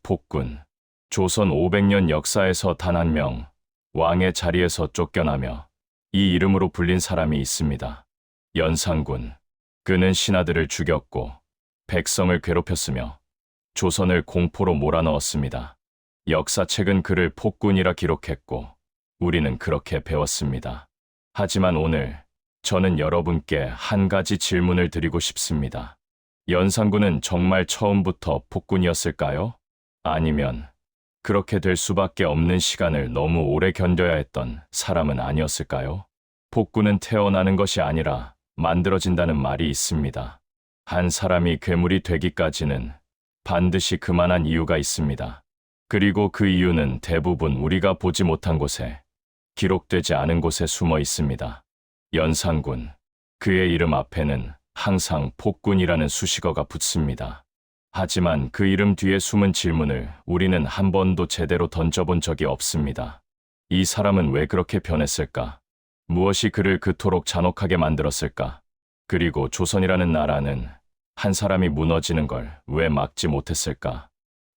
폭군. 조선 500년 역사에서 단 한 명, 왕의 자리에서 쫓겨나며 이 이름으로 불린 사람이 있습니다. 연산군. 그는 신하들을 죽였고 백성을 괴롭혔으며 조선을 공포로 몰아넣었습니다. 역사책은 그를 폭군이라 기록했고 우리는 그렇게 배웠습니다. 하지만 오늘 저는 여러분께 한 가지 질문을 드리고 싶습니다. 연산군은 정말 처음부터 폭군이었을까요? 아니면 그렇게 될 수밖에 없는 시간을 너무 오래 견뎌야 했던 사람은 아니었을까요? 폭군은 태어나는 것이 아니라 만들어진다는 말이 있습니다. 한 사람이 괴물이 되기까지는 반드시 그만한 이유가 있습니다. 그리고 그 이유는 대부분 우리가 보지 못한 곳에, 기록되지 않은 곳에 숨어 있습니다. 연산군. 그의 이름 앞에는 항상 폭군이라는 수식어가 붙습니다. 하지만 그 이름 뒤에 숨은 질문을 우리는 한 번도 제대로 던져본 적이 없습니다. 이 사람은 왜 그렇게 변했을까? 무엇이 그를 그토록 잔혹하게 만들었을까? 그리고 조선이라는 나라는 한 사람이 무너지는 걸 왜 막지 못했을까?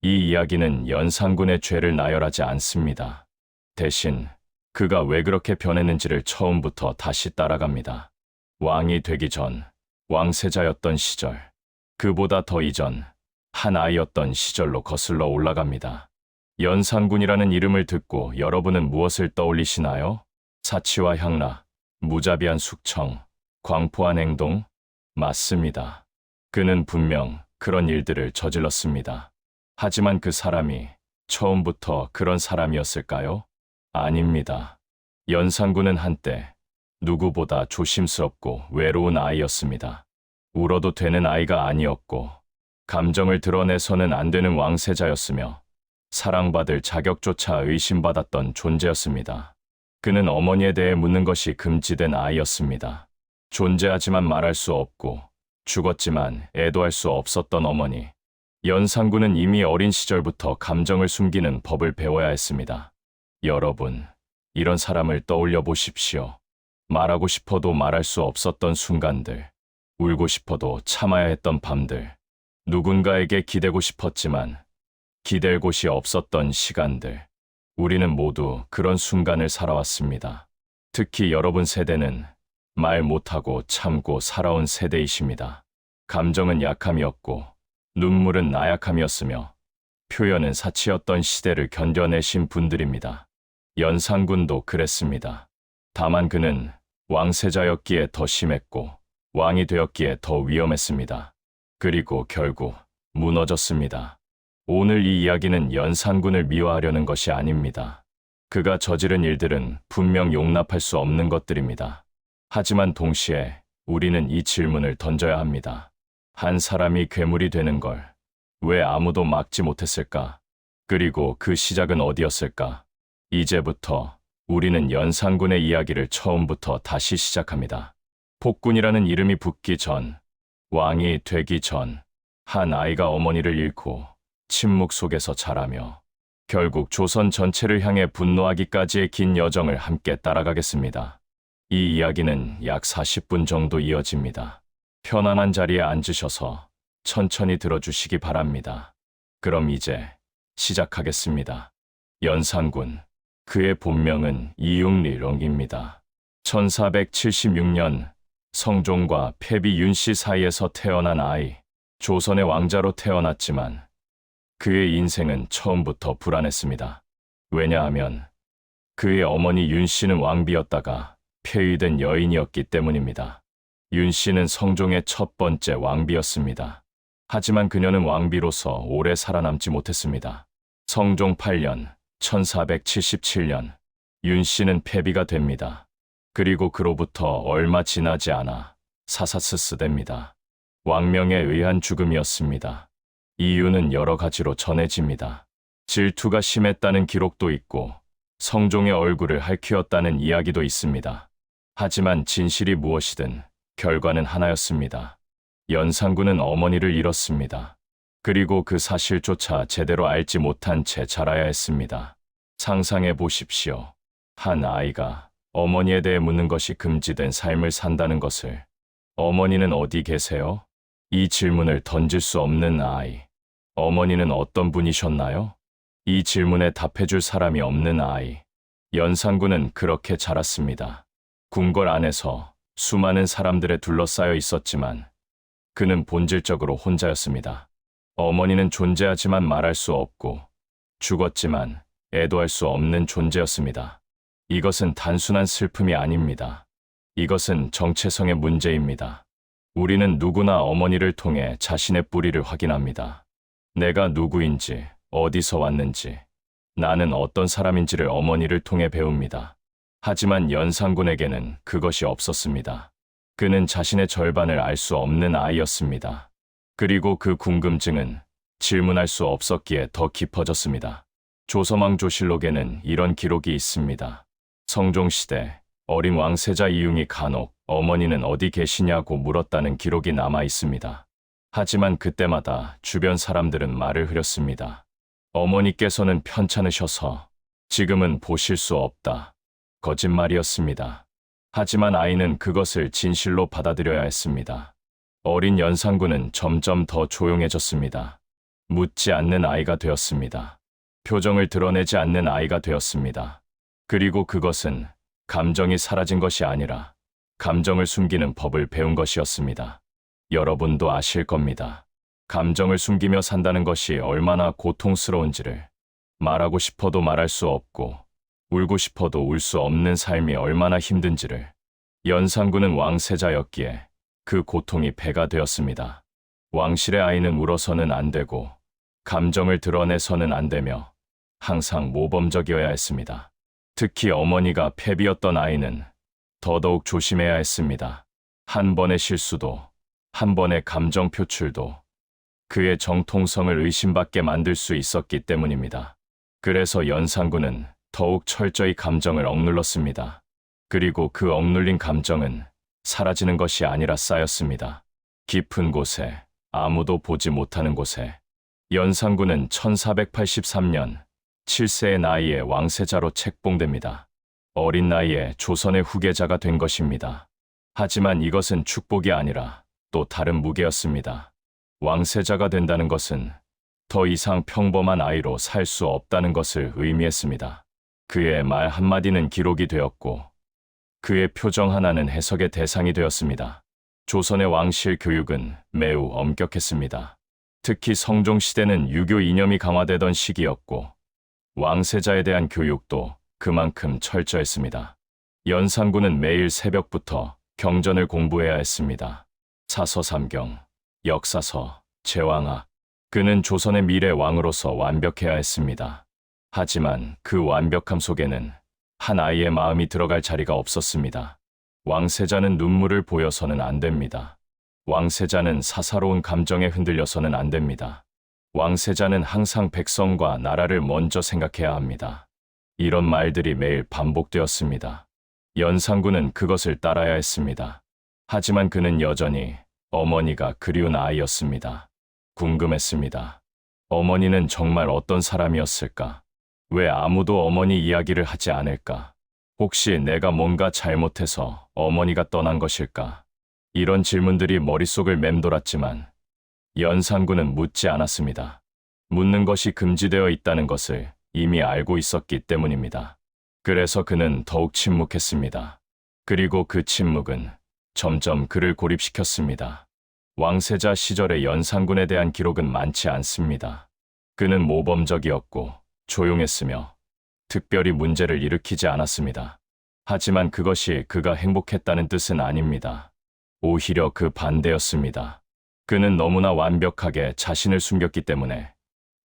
이 이야기는 연산군의 죄를 나열하지 않습니다. 대신 그가 왜 그렇게 변했는지를 처음부터 다시 따라갑니다. 왕이 되기 전, 왕세자였던 시절, 그보다 더 이전, 한 아이였던 시절로 거슬러 올라갑니다. 연산군이라는 이름을 듣고 여러분은 무엇을 떠올리시나요? 사치와 향락, 무자비한 숙청, 광포한 행동? 맞습니다. 그는 분명 그런 일들을 저질렀습니다. 하지만 그 사람이 처음부터 그런 사람이었을까요? 아닙니다. 연산군은 한때 누구보다 조심스럽고 외로운 아이였습니다. 울어도 되는 아이가 아니었고 감정을 드러내서는 안 되는 왕세자였으며 사랑받을 자격조차 의심받았던 존재였습니다. 그는 어머니에 대해 묻는 것이 금지된 아이였습니다. 존재하지만 말할 수 없고 죽었지만 애도할 수 없었던 어머니. 연산군은 이미 어린 시절부터 감정을 숨기는 법을 배워야 했습니다. 여러분, 이런 사람을 떠올려 보십시오. 말하고 싶어도 말할 수 없었던 순간들, 울고 싶어도 참아야 했던 밤들, 누군가에게 기대고 싶었지만 기댈 곳이 없었던 시간들. 우리는 모두 그런 순간을 살아왔습니다. 특히 여러분 세대는 말 못하고 참고 살아온 세대이십니다. 감정은 약함이었고 눈물은 나약함이었으며 표현은 사치였던 시대를 견뎌내신 분들입니다. 연산군도 그랬습니다. 다만 그는 왕세자였기에 더 심했고 왕이 되었기에 더 위험했습니다. 그리고 결국 무너졌습니다. 오늘 이 이야기는 연산군을 미화하려는 것이 아닙니다. 그가 저지른 일들은 분명 용납할 수 없는 것들입니다. 하지만 동시에 우리는 이 질문을 던져야 합니다. 한 사람이 괴물이 되는 걸 왜 아무도 막지 못했을까? 그리고 그 시작은 어디였을까? 이제부터 우리는 연산군의 이야기를 처음부터 다시 시작합니다. 폭군이라는 이름이 붙기 전, 왕이 되기 전, 한 아이가 어머니를 잃고 침묵 속에서 자라며 결국 조선 전체를 향해 분노하기까지의 긴 여정을 함께 따라가겠습니다. 이 이야기는 약 40분 정도 이어집니다. 편안한 자리에 앉으셔서 천천히 들어주시기 바랍니다. 그럼 이제 시작하겠습니다. 연산군. 그의 본명은 이육리렁입니다. 1476년 성종과 패비 윤씨 사이에서 태어난 아이, 조선의 왕자로 태어났지만 그의 인생은 처음부터 불안했습니다. 왜냐하면 그의 어머니 윤씨는 왕비였다가 폐위된 여인이었기 때문입니다. 윤씨는 성종의 첫 번째 왕비였습니다. 하지만 그녀는 왕비로서 오래 살아남지 못했습니다. 성종 8년, 1477년, 윤씨는 폐비가 됩니다. 그리고 그로부터 얼마 지나지 않아 사사스스됩니다. 왕명에 의한 죽음이었습니다. 이유는 여러 가지로 전해집니다. 질투가 심했다는 기록도 있고 성종의 얼굴을 핥히었다는 이야기도 있습니다. 하지만 진실이 무엇이든 결과는 하나였습니다. 연산군은 어머니를 잃었습니다. 그리고 그 사실조차 제대로 알지 못한 채 자라야 했습니다. 상상해 보십시오. 한 아이가 어머니에 대해 묻는 것이 금지된 삶을 산다는 것을. 어머니는 어디 계세요? 이 질문을 던질 수 없는 아이. 어머니는 어떤 분이셨나요? 이 질문에 답해줄 사람이 없는 아이. 연산군은 그렇게 자랐습니다. 궁궐 안에서 수많은 사람들에 둘러싸여 있었지만 그는 본질적으로 혼자였습니다. 어머니는 존재하지만 말할 수 없고 죽었지만 애도할 수 없는 존재였습니다. 이것은 단순한 슬픔이 아닙니다. 이것은 정체성의 문제입니다. 우리는 누구나 어머니를 통해 자신의 뿌리를 확인합니다. 내가 누구인지, 어디서 왔는지, 나는 어떤 사람인지를 어머니를 통해 배웁니다. 하지만 연산군에게는 그것이 없었습니다. 그는 자신의 절반을 알 수 없는 아이였습니다. 그리고 그 궁금증은 질문할 수 없었기에 더 깊어졌습니다. 조선왕조실록에는 이런 기록이 있습니다. 성종시대 어린 왕세자 이융이 간혹 어머니는 어디 계시냐고 물었다는 기록이 남아 있습니다. 하지만 그때마다 주변 사람들은 말을 흐렸습니다. 어머니께서는 편찮으셔서 지금은 보실 수 없다. 거짓말이었습니다. 하지만 아이는 그것을 진실로 받아들여야 했습니다. 어린 연산군은 점점 더 조용해졌습니다. 묻지 않는 아이가 되었습니다. 표정을 드러내지 않는 아이가 되었습니다. 그리고 그것은 감정이 사라진 것이 아니라 감정을 숨기는 법을 배운 것이었습니다. 여러분도 아실 겁니다. 감정을 숨기며 산다는 것이 얼마나 고통스러운지를, 말하고 싶어도 말할 수 없고 울고 싶어도 울 수 없는 삶이 얼마나 힘든지를. 연산군은 왕세자였기에 그 고통이 배가 되었습니다. 왕실의 아이는 울어서는 안 되고 감정을 드러내서는 안 되며 항상 모범적이어야 했습니다. 특히 어머니가 패비였던 아이는 더더욱 조심해야 했습니다. 한 번의 실수도, 한 번의 감정 표출도 그의 정통성을 의심받게 만들 수 있었기 때문입니다. 그래서 연산군은 더욱 철저히 감정을 억눌렀습니다. 그리고 그 억눌린 감정은 사라지는 것이 아니라 쌓였습니다. 깊은 곳에, 아무도 보지 못하는 곳에. 연산군은 1483년 7세의 나이에 왕세자로 책봉됩니다. 어린 나이에 조선의 후계자가 된 것입니다. 하지만 이것은 축복이 아니라 또 다른 무게였습니다. 왕세자가 된다는 것은 더 이상 평범한 아이로 살 수 없다는 것을 의미했습니다. 그의 말 한마디는 기록이 되었고 그의 표정 하나는 해석의 대상이 되었습니다. 조선의 왕실 교육은 매우 엄격했습니다. 특히 성종시대는 유교 이념이 강화되던 시기였고 왕세자에 대한 교육도 그만큼 철저했습니다. 연산군은 매일 새벽부터 경전을 공부해야 했습니다. 사서 삼경, 역사서, 제왕학. 그는 조선의 미래 왕으로서 완벽해야 했습니다. 하지만 그 완벽함 속에는 한 아이의 마음이 들어갈 자리가 없었습니다. 왕세자는 눈물을 보여서는 안 됩니다. 왕세자는 사사로운 감정에 흔들려서는 안 됩니다. 왕세자는 항상 백성과 나라를 먼저 생각해야 합니다. 이런 말들이 매일 반복되었습니다. 연산군은 그것을 따라야 했습니다. 하지만 그는 여전히 어머니가 그리운 아이였습니다. 궁금했습니다. 어머니는 정말 어떤 사람이었을까? 왜 아무도 어머니 이야기를 하지 않을까? 혹시 내가 뭔가 잘못해서 어머니가 떠난 것일까? 이런 질문들이 머릿속을 맴돌았지만 연산군은 묻지 않았습니다. 묻는 것이 금지되어 있다는 것을 이미 알고 있었기 때문입니다. 그래서 그는 더욱 침묵했습니다. 그리고 그 침묵은 점점 그를 고립시켰습니다. 왕세자 시절의 연산군에 대한 기록은 많지 않습니다. 그는 모범적이었고 조용했으며 특별히 문제를 일으키지 않았습니다. 하지만 그것이 그가 행복했다는 뜻은 아닙니다. 오히려 그 반대였습니다. 그는 너무나 완벽하게 자신을 숨겼기 때문에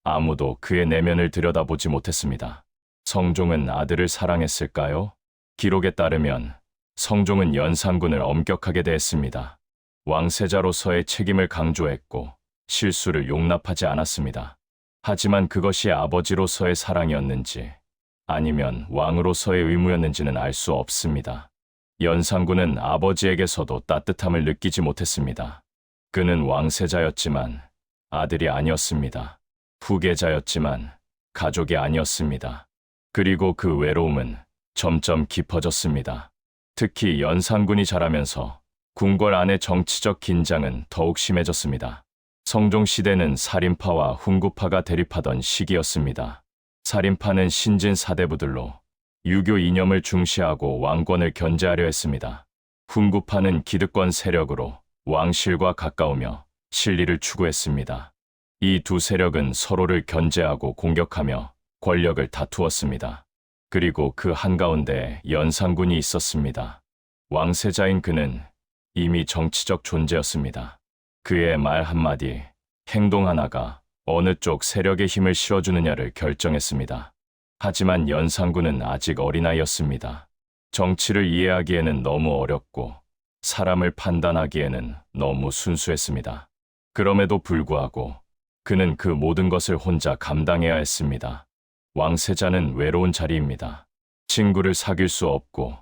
아무도 그의 내면을 들여다보지 못했습니다. 성종은 아들을 사랑했을까요? 기록에 따르면 성종은 연산군을 엄격하게 대했습니다. 왕세자로서의 책임을 강조했고 실수를 용납하지 않았습니다. 하지만 그것이 아버지로서의 사랑이었는지 아니면 왕으로서의 의무였는지는 알 수 없습니다. 연산군은 아버지에게서도 따뜻함을 느끼지 못했습니다. 그는 왕세자였지만 아들이 아니었습니다. 후계자였지만 가족이 아니었습니다. 그리고 그 외로움은 점점 깊어졌습니다. 특히 연산군이 자라면서 궁궐 안의 정치적 긴장은 더욱 심해졌습니다. 성종시대는 살인파와 훈구파가 대립하던 시기였습니다. 살인파는 신진 사대부들로 유교 이념을 중시하고 왕권을 견제하려 했습니다. 훈구파는 기득권 세력으로 왕실과 가까우며 실리를 추구했습니다. 이 두 세력은 서로를 견제하고 공격하며 권력을 다투었습니다. 그리고 그 한가운데에 연산군이 있었습니다. 왕세자인 그는 이미 정치적 존재였습니다. 그의 말 한마디, 행동 하나가 어느 쪽 세력의 힘을 실어주느냐를 결정했습니다. 하지만 연산군은 아직 어린아이였습니다. 정치를 이해하기에는 너무 어렵고 사람을 판단하기에는 너무 순수했습니다. 그럼에도 불구하고 그는 그 모든 것을 혼자 감당해야 했습니다. 왕세자는 외로운 자리입니다. 친구를 사귈 수 없고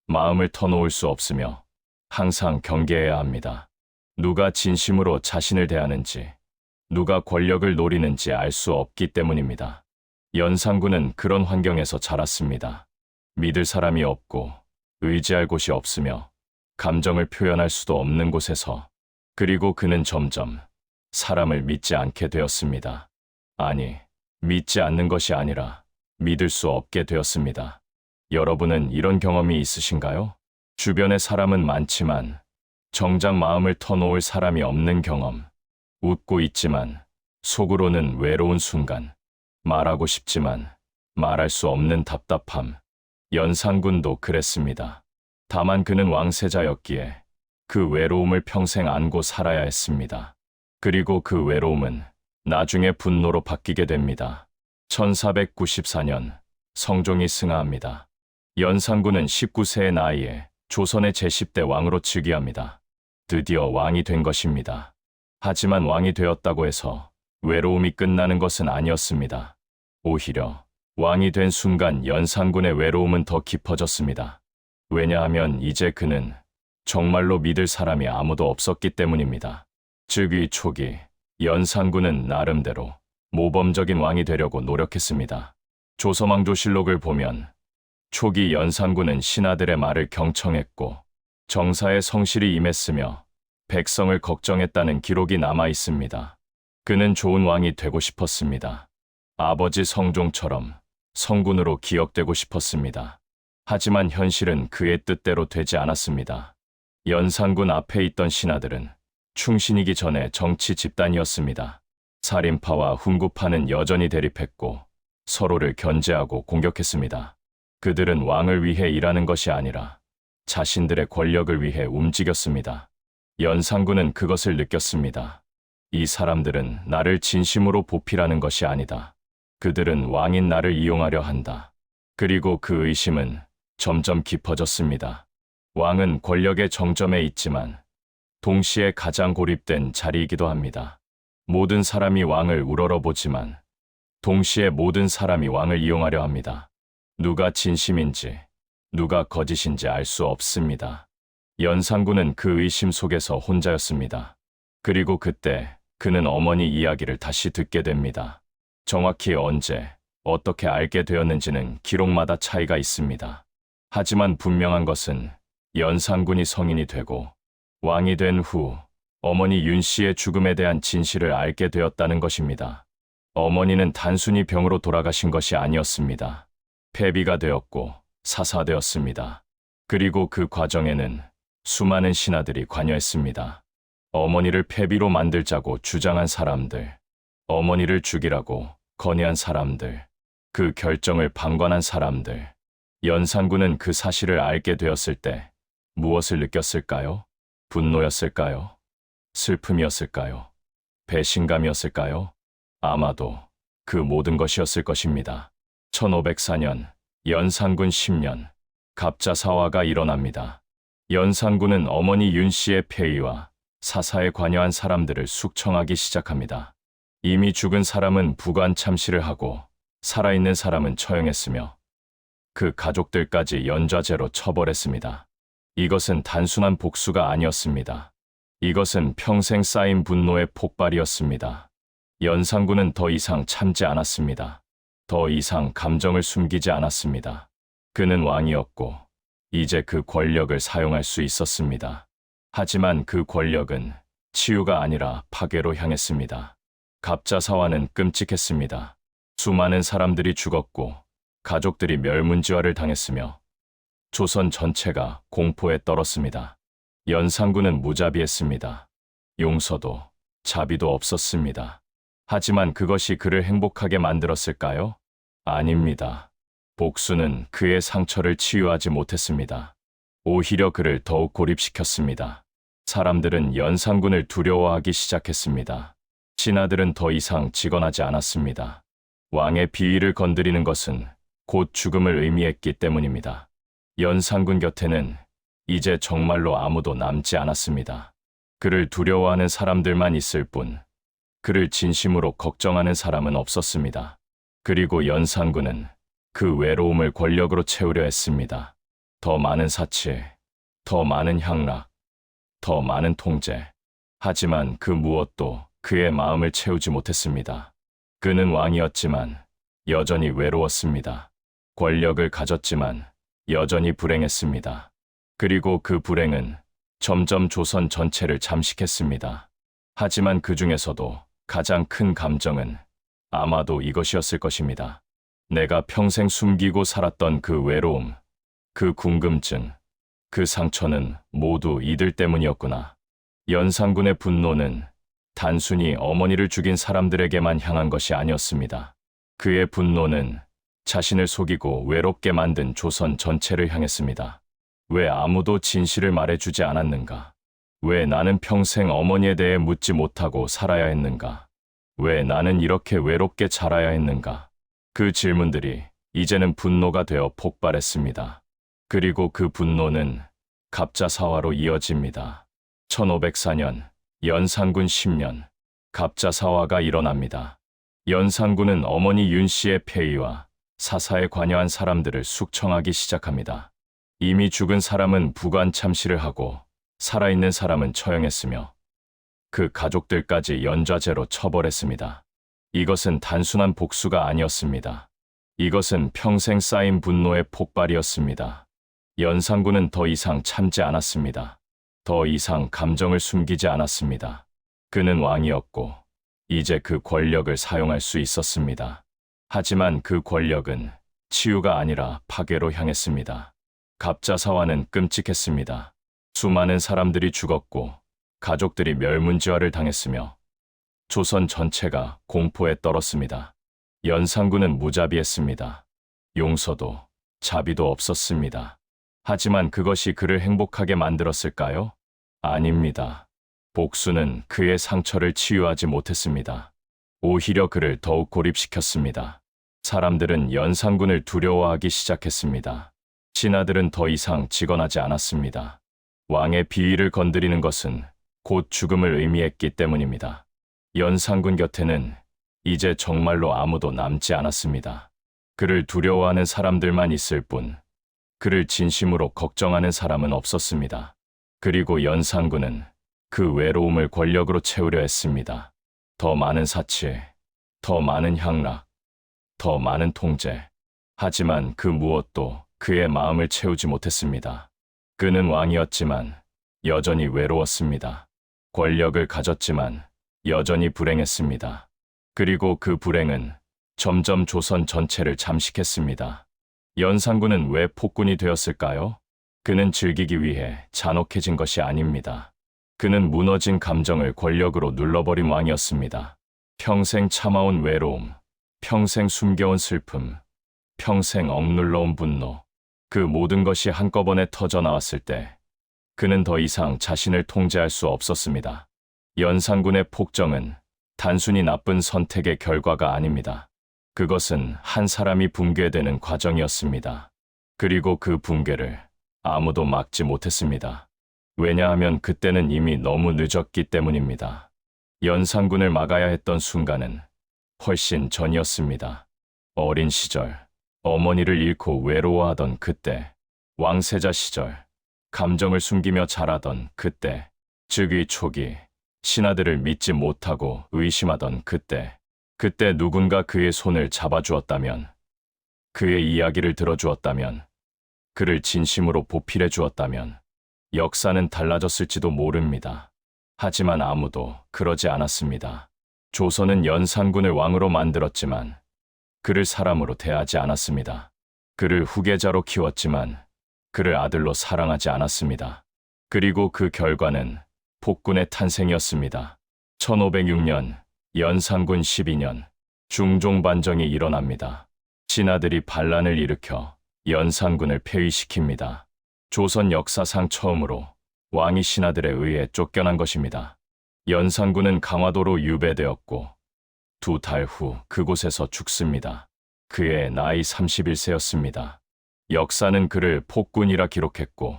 마음을 터놓을 수 없으며 항상 경계해야 합니다. 누가 진심으로 자신을 대하는지, 누가 권력을 노리는지 알 수 없기 때문입니다. 연산군은 그런 환경에서 자랐습니다. 믿을 사람이 없고 의지할 곳이 없으며 감정을 표현할 수도 없는 곳에서, 그리고 그는 점점 사람을 믿지 않게 되었습니다. 아니, 믿지 않는 것이 아니라 믿을 수 없게 되었습니다. 여러분은 이런 경험이 있으신가요? 주변에 사람은 많지만 정작 마음을 터놓을 사람이 없는 경험. 웃고 있지만 속으로는 외로운 순간. 말하고 싶지만 말할 수 없는 답답함. 연산군도 그랬습니다. 다만 그는 왕세자였기에 그 외로움을 평생 안고 살아야 했습니다. 그리고 그 외로움은 나중에 분노로 바뀌게 됩니다. 1494년 성종이 승하합니다. 연산군은 19세의 나이에 조선의 제10대 왕으로 즉위합니다. 드디어 왕이 된 것입니다. 하지만 왕이 되었다고 해서 외로움이 끝나는 것은 아니었습니다. 오히려 왕이 된 순간 연산군의 외로움은 더 깊어졌습니다. 왜냐하면 이제 그는 정말로 믿을 사람이 아무도 없었기 때문입니다. 즉위 초기 연산군은 나름대로 모범적인 왕이 되려고 노력했습니다. 조선왕조실록을 보면 초기 연산군은 신하들의 말을 경청했고 정사에 성실히 임했으며 백성을 걱정했다는 기록이 남아 있습니다. 그는 좋은 왕이 되고 싶었습니다. 아버지 성종처럼 성군으로 기억되고 싶었습니다. 하지만 현실은 그의 뜻대로 되지 않았습니다. 연산군 앞에 있던 신하들은 충신이기 전에 정치 집단이었습니다. 살인파와 훈구파는 여전히 대립했고 서로를 견제하고 공격했습니다. 그들은 왕을 위해 일하는 것이 아니라 자신들의 권력을 위해 움직였습니다. 연산군은 그것을 느꼈습니다. 이 사람들은 나를 진심으로 보필하는 것이 아니다. 그들은 왕인 나를 이용하려 한다. 그리고 그 의심은 점점 깊어졌습니다. 왕은 권력의 정점에 있지만 동시에 가장 고립된 자리이기도 합니다. 모든 사람이 왕을 우러러보지만 동시에 모든 사람이 왕을 이용하려 합니다. 누가 진심인지 누가 거짓인지 알 수 없습니다. 연산군은 그 의심 속에서 혼자였습니다. 그리고 그때 그는 어머니 이야기를 다시 듣게 됩니다. 정확히 언제, 어떻게 알게 되었는지는 기록마다 차이가 있습니다. 하지만 분명한 것은 연산군이 성인이 되고 왕이 된 후 어머니 윤 씨의 죽음에 대한 진실을 알게 되었다는 것입니다. 어머니는 단순히 병으로 돌아가신 것이 아니었습니다. 폐비가 되었고 사사되었습니다. 그리고 그 과정에는 수많은 신하들이 관여했습니다. 어머니를 폐비로 만들자고 주장한 사람들, 어머니를 죽이라고 건의한 사람들, 그 결정을 방관한 사람들. 연산군은 그 사실을 알게 되었을 때 무엇을 느꼈을까요? 분노였을까요? 슬픔이었을까요? 배신감이었을까요? 아마도 그 모든 것이었을 것입니다. 1504년 연산군 10년 갑자사화가 일어납니다. 연산군은 어머니 윤 씨의 폐위와 사사에 관여한 사람들을 숙청하기 시작합니다. 이미 죽은 사람은 부관 참시를 하고 살아있는 사람은 처형했으며 그 가족들까지 연좌제로 처벌했습니다. 이것은 단순한 복수가 아니었습니다. 이것은 평생 쌓인 분노의 폭발이었습니다. 연산군은 더 이상 참지 않았습니다. 더 이상 감정을 숨기지 않았습니다. 그는 왕이었고 이제 그 권력을 사용할 수 있었습니다. 하지만 그 권력은 치유가 아니라 파괴로 향했습니다. 갑자사화는 끔찍했습니다. 수많은 사람들이 죽었고 가족들이 멸문지화를 당했으며 조선 전체가 공포에 떨었습니다. 연산군은 무자비했습니다. 용서도 자비도 없었습니다. 하지만 그것이 그를 행복하게 만들었을까요? 아닙니다. 복수는 그의 상처를 치유하지 못했습니다. 오히려 그를 더욱 고립시켰습니다. 사람들은 연산군을 두려워하기 시작했습니다. 신하들은 더 이상 직언하지 않았습니다. 왕의 비위를 건드리는 것은 곧 죽음을 의미했기 때문입니다. 연산군 곁에는 이제 정말로 아무도 남지 않았습니다. 그를 두려워하는 사람들만 있을 뿐, 그를 진심으로 걱정하는 사람은 없었습니다. 그리고 연산군은 그 외로움을 권력으로 채우려 했습니다. 더 많은 사치, 더 많은 향락, 더 많은 통제. 하지만 그 무엇도 그의 마음을 채우지 못했습니다. 그는 왕이었지만 여전히 외로웠습니다. 권력을 가졌지만 여전히 불행했습니다. 그리고 그 불행은 점점 조선 전체를 잠식했습니다. 하지만 그 중에서도 가장 큰 감정은 아마도 이것이었을 것입니다. 내가 평생 숨기고 살았던 그 외로움, 그 궁금증, 그 상처는 모두 이들 때문이었구나. 연산군의 분노는 단순히 어머니를 죽인 사람들에게만 향한 것이 아니었습니다. 그의 분노는 자신을 속이고 외롭게 만든 조선 전체를 향했습니다. 왜 아무도 진실을 말해주지 않았는가? 왜 나는 평생 어머니에 대해 묻지 못하고 살아야 했는가? 왜 나는 이렇게 외롭게 자라야 했는가? 그 질문들이 이제는 분노가 되어 폭발했습니다. 그리고 그 분노는 갑자사화로 이어집니다. 1504년, 연산군 10년, 갑자사화가 일어납니다. 연산군은 어머니 윤씨의 폐위와 사사에 관여한 사람들을 숙청하기 시작합니다. 이미 죽은 사람은 부관 참시를 하고 살아있는 사람은 처형했으며 그 가족들까지 연좌제로 처벌했습니다. 이것은 단순한 복수가 아니었습니다. 이것은 평생 쌓인 분노의 폭발이었습니다. 연산군은 더 이상 참지 않았습니다. 더 이상 감정을 숨기지 않았습니다. 그는 왕이었고 이제 그 권력을 사용할 수 있었습니다. 하지만 그 권력은 치유가 아니라 파괴로 향했습니다. 갑자사화는 끔찍했습니다. 수많은 사람들이 죽었고 가족들이 멸문지화를 당했으며 조선 전체가 공포에 떨었습니다. 연산군은 무자비했습니다. 용서도 자비도 없었습니다. 하지만 그것이 그를 행복하게 만들었을까요? 아닙니다. 복수는 그의 상처를 치유하지 못했습니다. 오히려 그를 더욱 고립시켰습니다. 사람들은 연산군을 두려워하기 시작했습니다. 신하들은 더 이상 직언하지 않았습니다. 왕의 비위를 건드리는 것은 곧 죽음을 의미했기 때문입니다. 연산군 곁에는 이제 정말로 아무도 남지 않았습니다. 그를 두려워하는 사람들만 있을 뿐, 그를 진심으로 걱정하는 사람은 없었습니다. 그리고 연산군은 그 외로움을 권력으로 채우려 했습니다. 더 많은 사치, 더 많은 향락, 더 많은 통제. 하지만 그 무엇도 그의 마음을 채우지 못했습니다. 그는 왕이었지만 여전히 외로웠습니다. 권력을 가졌지만 여전히 불행했습니다. 그리고 그 불행은 점점 조선 전체를 잠식했습니다. 연산군은 왜 폭군이 되었을까요? 그는 즐기기 위해 잔혹해진 것이 아닙니다. 그는 무너진 감정을 권력으로 눌러버린 왕이었습니다. 평생 참아온 외로움, 평생 숨겨온 슬픔, 평생 억눌러온 분노, 그 모든 것이 한꺼번에 터져 나왔을 때 그는 더 이상 자신을 통제할 수 없었습니다. 연산군의 폭정은 단순히 나쁜 선택의 결과가 아닙니다. 그것은 한 사람이 붕괴되는 과정이었습니다. 그리고 그 붕괴를 아무도 막지 못했습니다. 왜냐하면 그때는 이미 너무 늦었기 때문입니다. 연산군을 막아야 했던 순간은 훨씬 전이었습니다. 어린 시절, 어머니를 잃고 외로워하던 그때, 왕세자 시절, 감정을 숨기며 자라던 그때, 즉위 초기, 신하들을 믿지 못하고 의심하던 그때, 그때 누군가 그의 손을 잡아주었다면, 그의 이야기를 들어주었다면, 그를 진심으로 보필해 주었다면, 역사는 달라졌을지도 모릅니다. 하지만 아무도 그러지 않았습니다. 조선은 연산군을 왕으로 만들었지만 그를 사람으로 대하지 않았습니다. 그를 후계자로 키웠지만 그를 아들로 사랑하지 않았습니다. 그리고 그 결과는 폭군의 탄생이었습니다. 1506년 연산군 12년 중종반정이 일어납니다. 신하들이 반란을 일으켜 연산군을 폐위시킵니다. 조선 역사상 처음으로 왕이 신하들에 의해 쫓겨난 것입니다. 연산군은 강화도로 유배되었고 2달 후 그곳에서 죽습니다. 그의 나이 31세였습니다. 역사는 그를 폭군이라 기록했고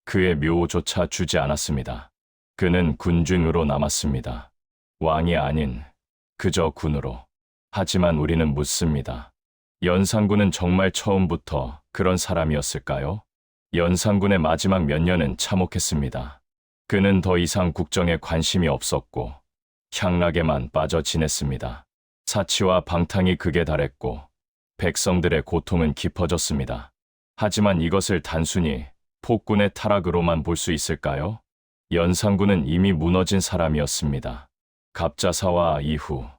그의 묘조차 주지 않았습니다. 그는 군중으로 남았습니다. 왕이 아닌 그저 군으로. 하지만 우리는 묻습니다. 연산군은 정말 처음부터 그런 사람이었을까요? 연산군의 마지막 몇 년은 참혹했습니다. 그는 더 이상 국정에 관심이 없었고 향락에만 빠져 지냈습니다. 사치와 방탕이 극에 달했고 백성들의 고통은 깊어졌습니다. 하지만 이것을 단순히 폭군의 타락으로만 볼 수 있을까요? 연산군은 이미 무너진 사람이었습니다. 갑자사와 이후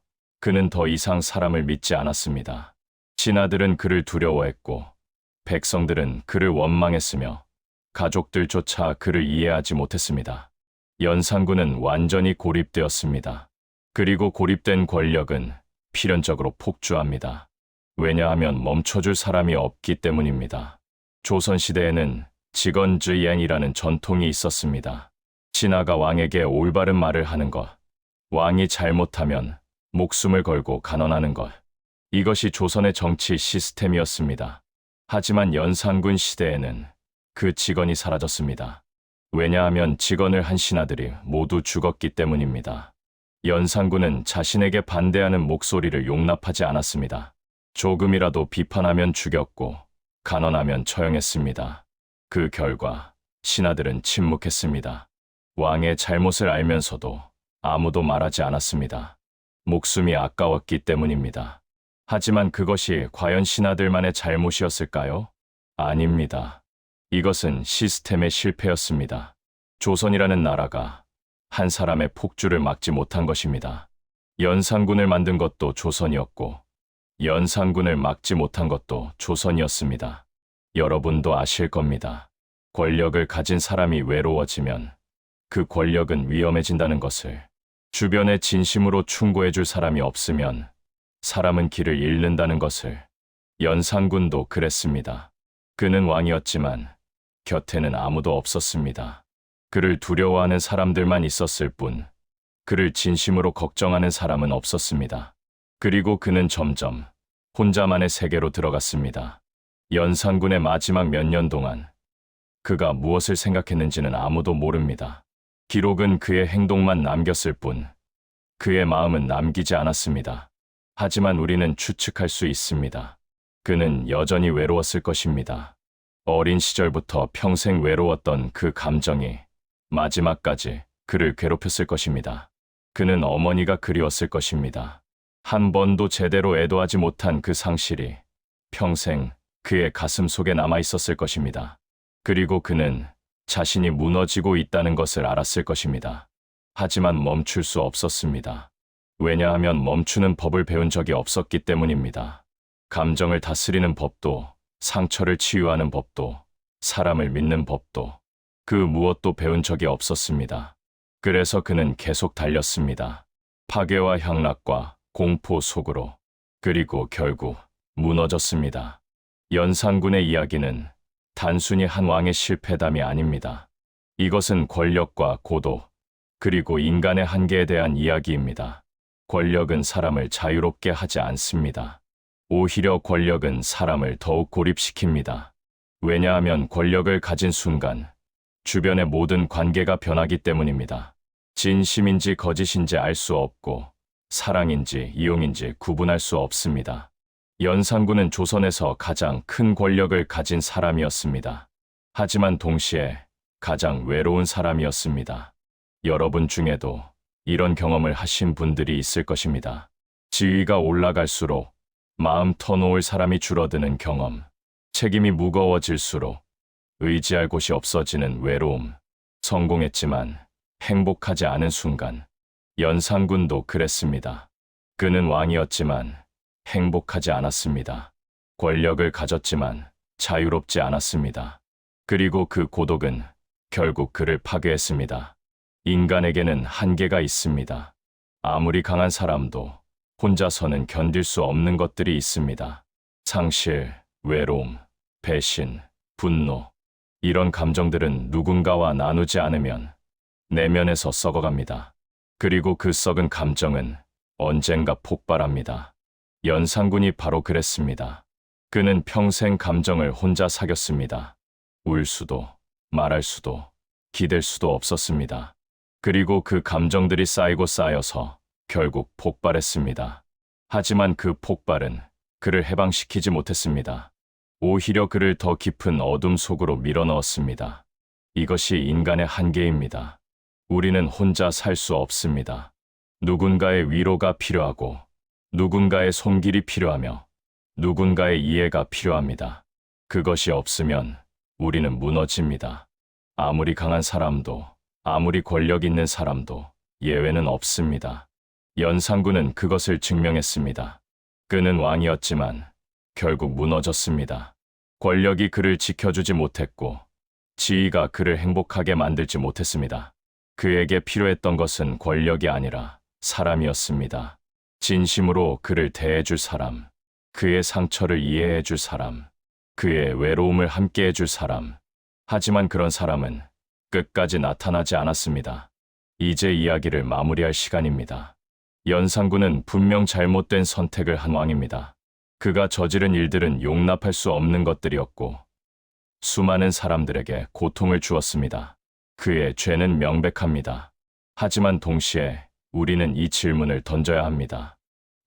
그는 더 이상 사람을 믿지 않았습니다. 신하들은 그를 두려워했고 백성들은 그를 원망했으며 가족들조차 그를 이해하지 못했습니다. 연산군은 완전히 고립되었습니다. 그리고 고립된 권력은 필연적으로 폭주합니다. 왜냐하면 멈춰줄 사람이 없기 때문입니다. 조선시대에는 직언즈이엔이라는 전통이 있었습니다. 신하가 왕에게 올바른 말을 하는 것, 왕이 잘못하면 목숨을 걸고 간언하는 것. 이것이 조선의 정치 시스템이었습니다. 하지만 연산군 시대에는 그 직언이 사라졌습니다. 왜냐하면 직언을 한 신하들이 모두 죽었기 때문입니다. 연산군은 자신에게 반대하는 목소리를 용납하지 않았습니다. 조금이라도 비판하면 죽였고 간언하면 처형했습니다. 그 결과 신하들은 침묵했습니다. 왕의 잘못을 알면서도 아무도 말하지 않았습니다. 목숨이 아까웠기 때문입니다. 하지만 그것이 과연 신하들만의 잘못이었을까요? 아닙니다. 이것은 시스템의 실패였습니다. 조선이라는 나라가 한 사람의 폭주를 막지 못한 것입니다. 연산군을 만든 것도 조선이었고 연산군을 막지 못한 것도 조선이었습니다. 여러분도 아실 겁니다. 권력을 가진 사람이 외로워지면 그 권력은 위험해진다는 것을, 주변에 진심으로 충고해줄 사람이 없으면 사람은 길을 잃는다는 것을. 연산군도 그랬습니다. 그는 왕이었지만 곁에는 아무도 없었습니다. 그를 두려워하는 사람들만 있었을 뿐 그를 진심으로 걱정하는 사람은 없었습니다. 그리고 그는 점점 혼자만의 세계로 들어갔습니다. 연산군의 마지막 몇 년 동안 그가 무엇을 생각했는지는 아무도 모릅니다. 기록은 그의 행동만 남겼을 뿐 그의 마음은 남기지 않았습니다. 하지만 우리는 추측할 수 있습니다. 그는 여전히 외로웠을 것입니다. 어린 시절부터 평생 외로웠던 그 감정이 마지막까지 그를 괴롭혔을 것입니다. 그는 어머니가 그리웠을 것입니다. 한 번도 제대로 애도하지 못한 그 상실이 평생 그의 가슴 속에 남아 있었을 것입니다. 그리고 그는 자신이 무너지고 있다는 것을 알았을 것입니다. 하지만 멈출 수 없었습니다. 왜냐하면 멈추는 법을 배운 적이 없었기 때문입니다. 감정을 다스리는 법도, 상처를 치유하는 법도, 사람을 믿는 법도, 그 무엇도 배운 적이 없었습니다. 그래서 그는 계속 달렸습니다. 파괴와 향락과 공포 속으로. 그리고 결국 무너졌습니다. 연산군의 이야기는 단순히 한 왕의 실패담이 아닙니다. 이것은 권력과 고도, 그리고 인간의 한계에 대한 이야기입니다. 권력은 사람을 자유롭게 하지 않습니다. 오히려 권력은 사람을 더욱 고립시킵니다. 왜냐하면 권력을 가진 순간 주변의 모든 관계가 변하기 때문입니다. 진심인지 거짓인지 알 수 없고 사랑인지 이용인지 구분할 수 없습니다. 연산군은 조선에서 가장 큰 권력을 가진 사람이었습니다. 하지만 동시에 가장 외로운 사람이었습니다. 여러분 중에도 이런 경험을 하신 분들이 있을 것입니다. 지위가 올라갈수록 마음 터놓을 사람이 줄어드는 경험, 책임이 무거워질수록 의지할 곳이 없어지는 외로움, 성공했지만 행복하지 않은 순간. 연산군도 그랬습니다. 그는 왕이었지만 행복하지 않았습니다. 권력을 가졌지만 자유롭지 않았습니다. 그리고 그 고독은 결국 그를 파괴했습니다. 인간에게는 한계가 있습니다. 아무리 강한 사람도 혼자서는 견딜 수 없는 것들이 있습니다. 상실, 외로움, 배신, 분노. 이런 감정들은 누군가와 나누지 않으면 내면에서 썩어갑니다. 그리고 그 썩은 감정은 언젠가 폭발합니다. 연산군이 바로 그랬습니다. 그는 평생 감정을 혼자 사귀었습니다. 울 수도, 말할 수도, 기댈 수도 없었습니다. 그리고 그 감정들이 쌓이고 쌓여서 결국 폭발했습니다. 하지만 그 폭발은 그를 해방시키지 못했습니다. 오히려 그를 더 깊은 어둠 속으로 밀어넣었습니다. 이것이 인간의 한계입니다. 우리는 혼자 살 수 없습니다. 누군가의 위로가 필요하고, 누군가의 손길이 필요하며, 누군가의 이해가 필요합니다. 그것이 없으면 우리는 무너집니다. 아무리 강한 사람도, 아무리 권력 있는 사람도 예외는 없습니다. 연산군은 그것을 증명했습니다. 그는 왕이었지만 결국 무너졌습니다. 권력이 그를 지켜주지 못했고, 지위가 그를 행복하게 만들지 못했습니다. 그에게 필요했던 것은 권력이 아니라 사람이었습니다. 진심으로 그를 대해줄 사람, 그의 상처를 이해해줄 사람, 그의 외로움을 함께해줄 사람. 하지만 그런 사람은 끝까지 나타나지 않았습니다. 이제 이야기를 마무리할 시간입니다. 연산군은 분명 잘못된 선택을 한 왕입니다. 그가 저지른 일들은 용납할 수 없는 것들이었고, 수많은 사람들에게 고통을 주었습니다. 그의 죄는 명백합니다. 하지만 동시에 우리는 이 질문을 던져야 합니다.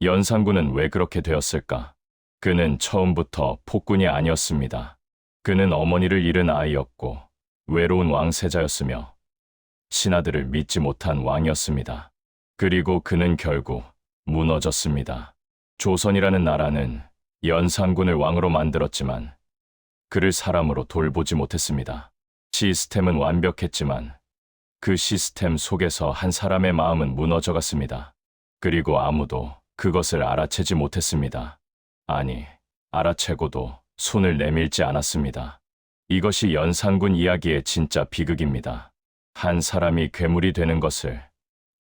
연산군은 왜 그렇게 되었을까? 그는 처음부터 폭군이 아니었습니다. 그는 어머니를 잃은 아이였고, 외로운 왕세자였으며, 신하들을 믿지 못한 왕이었습니다. 그리고 그는 결국 무너졌습니다. 조선이라는 나라는 연산군을 왕으로 만들었지만 그를 사람으로 돌보지 못했습니다. 시스템은 완벽했지만 그 시스템 속에서 한 사람의 마음은 무너져갔습니다. 그리고 아무도 그것을 알아채지 못했습니다. 아니, 알아채고도 손을 내밀지 않았습니다. 이것이 연산군 이야기의 진짜 비극입니다. 한 사람이 괴물이 되는 것을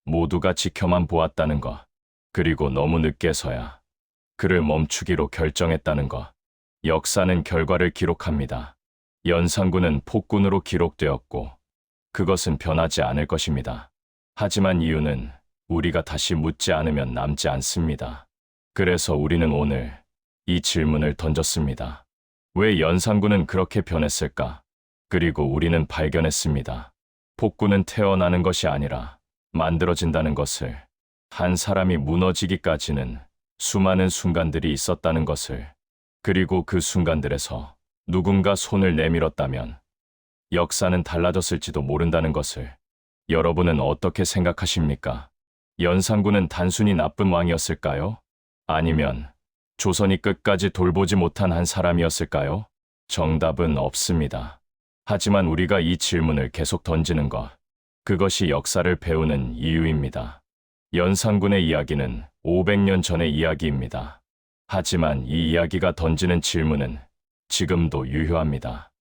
모두가 지켜만 보았다는 것, 그리고 너무 늦게서야 그를 멈추기로 결정했다는 것. 역사는 결과를 기록합니다. 연산군은 폭군으로 기록되었고, 그것은 변하지 않을 것입니다. 하지만 이유는 우리가 다시 묻지 않으면 남지 않습니다. 그래서 우리는 오늘 이 질문을 던졌습니다. 왜 연산군은 그렇게 변했을까? 그리고 우리는 발견했습니다. 폭군은 태어나는 것이 아니라 만들어진다는 것을, 한 사람이 무너지기까지는 수많은 순간들이 있었다는 것을, 그리고 그 순간들에서 누군가 손을 내밀었다면 역사는 달라졌을지도 모른다는 것을. 여러분은 어떻게 생각하십니까? 연산군은 단순히 나쁜 왕이었을까요? 아니면 조선이 끝까지 돌보지 못한 한 사람이었을까요? 정답은 없습니다. 하지만 우리가 이 질문을 계속 던지는 것, 그것이 역사를 배우는 이유입니다. 연산군의 이야기는 500년 전의 이야기입니다. 하지만 이 이야기가 던지는 질문은 지금도 유효합니다.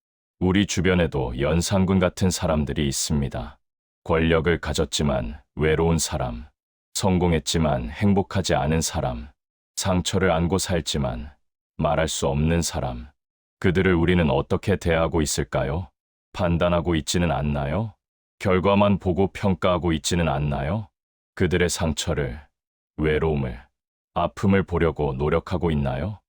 우리 주변에도 연산군 같은 사람들이 있습니다. 권력을 가졌지만 외로운 사람, 성공했지만 행복하지 않은 사람, 상처를 안고 살지만 말할 수 없는 사람. 그들을 우리는 어떻게 대하고 있을까요? 판단하고 있지는 않나요? 결과만 보고 평가하고 있지는 않나요? 그들의 상처를, 외로움을, 아픔을 보려고 노력하고 있나요?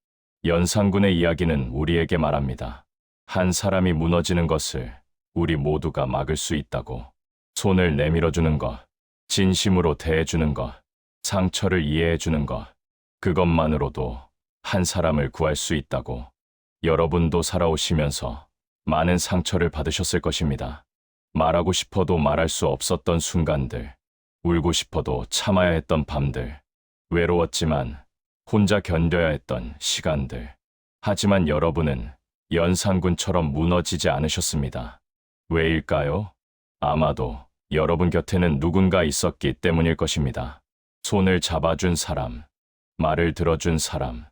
연산군의 이야기는 우리에게 말합니다. 한 사람이 무너지는 것을 우리 모두가 막을 수 있다고. 손을 내밀어주는 것, 진심으로 대해주는 것, 상처를 이해해주는 것, 그것만으로도 한 사람을 구할 수 있다고. 여러분도 살아오시면서 많은 상처를 받으셨을 것입니다. 말하고 싶어도 말할 수 없었던 순간들, 울고 싶어도 참아야 했던 밤들, 외로웠지만 혼자 견뎌야 했던 시간들. 하지만 여러분은 연산군처럼 무너지지 않으셨습니다. 왜일까요? 아마도 여러분 곁에는 누군가 있었기 때문일 것입니다. 손을 잡아준 사람, 말을 들어준 사람,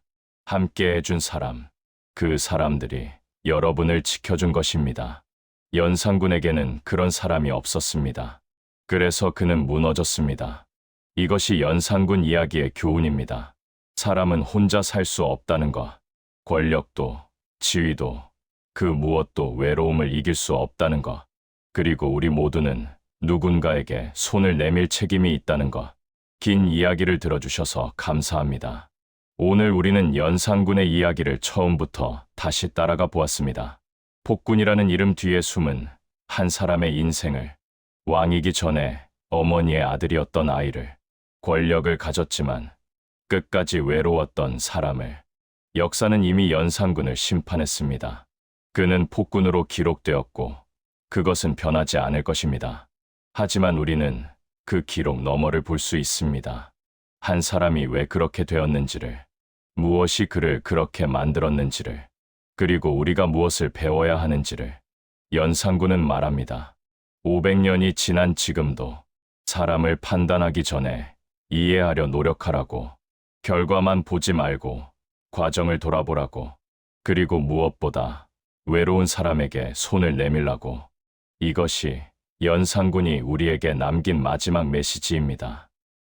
함께 해준 사람, 그 사람들이 여러분을 지켜준 것입니다. 연산군에게는 그런 사람이 없었습니다. 그래서 그는 무너졌습니다. 이것이 연산군 이야기의 교훈입니다. 사람은 혼자 살 수 없다는 것, 권력도, 지위도, 그 무엇도 외로움을 이길 수 없다는 것, 그리고 우리 모두는 누군가에게 손을 내밀 책임이 있다는 것. 긴 이야기를 들어주셔서 감사합니다. 오늘 우리는 연산군의 이야기를 처음부터 다시 따라가 보았습니다. 폭군이라는 이름 뒤에 숨은 한 사람의 인생을, 왕이기 전에 어머니의 아들이었던 아이를, 권력을 가졌지만 끝까지 외로웠던 사람을. 역사는 이미 연산군을 심판했습니다. 그는 폭군으로 기록되었고 그것은 변하지 않을 것입니다. 하지만 우리는 그 기록 너머를 볼 수 있습니다. 한 사람이 왜 그렇게 되었는지를, 무엇이 그를 그렇게 만들었는지를, 그리고 우리가 무엇을 배워야 하는지를. 연산군은 말합니다. 500년이 지난 지금도 사람을 판단하기 전에 이해하려 노력하라고, 결과만 보지 말고 과정을 돌아보라고, 그리고 무엇보다 외로운 사람에게 손을 내밀라고. 이것이 연산군이 우리에게 남긴 마지막 메시지입니다.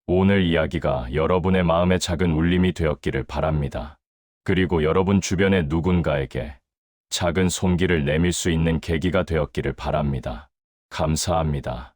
오늘 이야기가 여러분의 마음에 작은 울림이 되었기를 바랍니다. 그리고 여러분 주변의 누군가에게 작은 손길을 내밀 수 있는 계기가 되었기를 바랍니다. 감사합니다.